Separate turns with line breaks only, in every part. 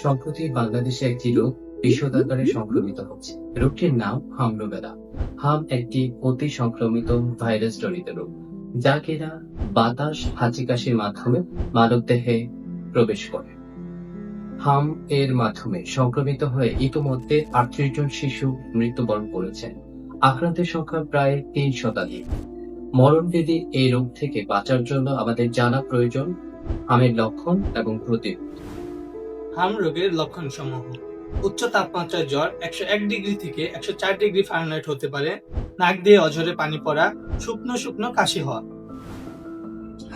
সম্প্রতি বাংলাদেশে একটি রোগ বিশদ আকারে সংক্রমিত হচ্ছে। রোগটির নাম হাম রুবেলা। হাম একটি অতি সংক্রমিত ভাইরাস জনিত রোগ, যা কিনা বাতাস, হাঁচি কাশির মাধ্যমে মানবদেহে প্রবেশ করে। হাম এর মাধ্যমে সংক্রমিত হয়ে ইতোমধ্যে 38 জন শিশু মৃত্যুবরণ করেছেন। আক্রান্তের সংখ্যা প্রায় 3 শতাধিক। মরণবেদী এই রোগ থেকে বাঁচার জন্য আমাদের জানা প্রয়োজন হামের লক্ষণ এবং প্রতিরোধ।
হাম রোগের লক্ষণ সমূহ: উচ্চ তাপমাত্রায় জ্বর 101 ডিগ্রি থেকে 104 ডিগ্রি ফারেনহাইট হতে পারে, নাক দিয়ে অঝরে পানি পড়া, শুকনো শুকনো কাশি হওয়া।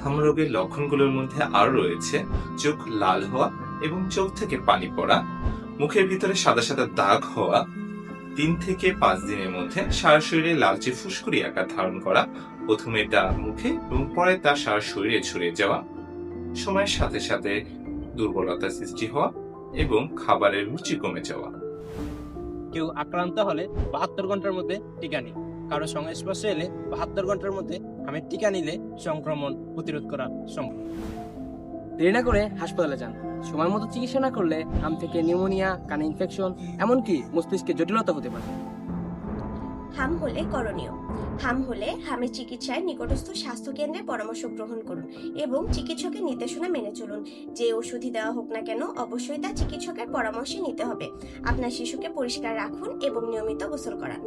হাম রোগের লক্ষণগুলোর মধ্যে আরো রয়েছে চোখ লাল হওয়া এবং চোখ থেকে পানি পড়া, মুখের ভিতরে সাদা সাদা দাগ হওয়া, 3 থেকে 5 দিনের মধ্যে সারা শরীরে লালচে ফুসকুড়ি আকার ধারণ করা, প্রথমে এটা মুখে এবং পরে তা সারা শরীরে ছড়িয়ে যাওয়া, সময়ের সাথে সাথে দুর্বলতা সৃষ্টি হওয়া এবং খাবারের রুচি কমে যাওয়া।
কেউ আক্রান্ত হলে 72 ঘন্টার মধ্যে টিকা নিন। কারো সংস্পর্শে এলে 72 ঘন্টার মধ্যে হামের টিকা নিলে সংক্রমণ প্রতিরোধ করা সম্ভব।
দেরি না করে হাসপাতালে যান। সময় মতো চিকিৎসা না করলে হাম থেকে নিউমোনিয়া, কানে ইনফেকশন, এমনকি মস্তিষ্কে জটিলতা হতে পারে।
হাম হলে করণীয়: হাম হলে হামের চিকিৎসায় নিকটস্থ স্বাস্থ্য কেন্দ্রে পরামর্শ গ্রহণ করুন এবং চিকিৎসকের নির্দেশনা মেনে চলুন। যে ওষুধই দেওয়া হোক না কেন, অবশ্যই তা চিকিৎসকের পরামর্শে নিতে হবে। আপনার শিশুকে পরিষ্কার রাখুন এবং নিয়মিত গোসল করান।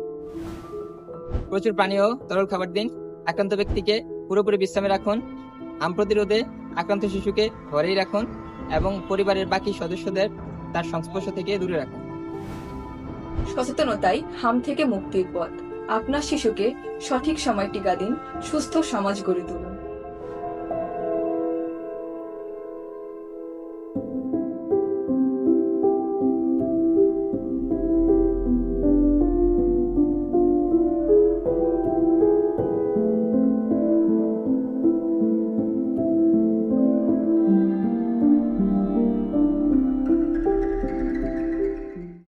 প্রচুর পানি ও তরল খাবার দিন। আক্রান্ত ব্যক্তিকে পুরোপুরি বিশ্রামে রাখুন। হাম প্রতিরোধে আক্রান্ত শিশুকে ঘরেই রাখুন এবং পরিবারের বাকি সদস্যদের তার সংস্পর্শ থেকে দূরে রাখুন।
সচেতনতাই হাম থেকে মুক্তির পথ। আপনার শিশুকে সঠিক সময় টিকা দিন, সুস্থ সমাজ গড়ে তুলুন।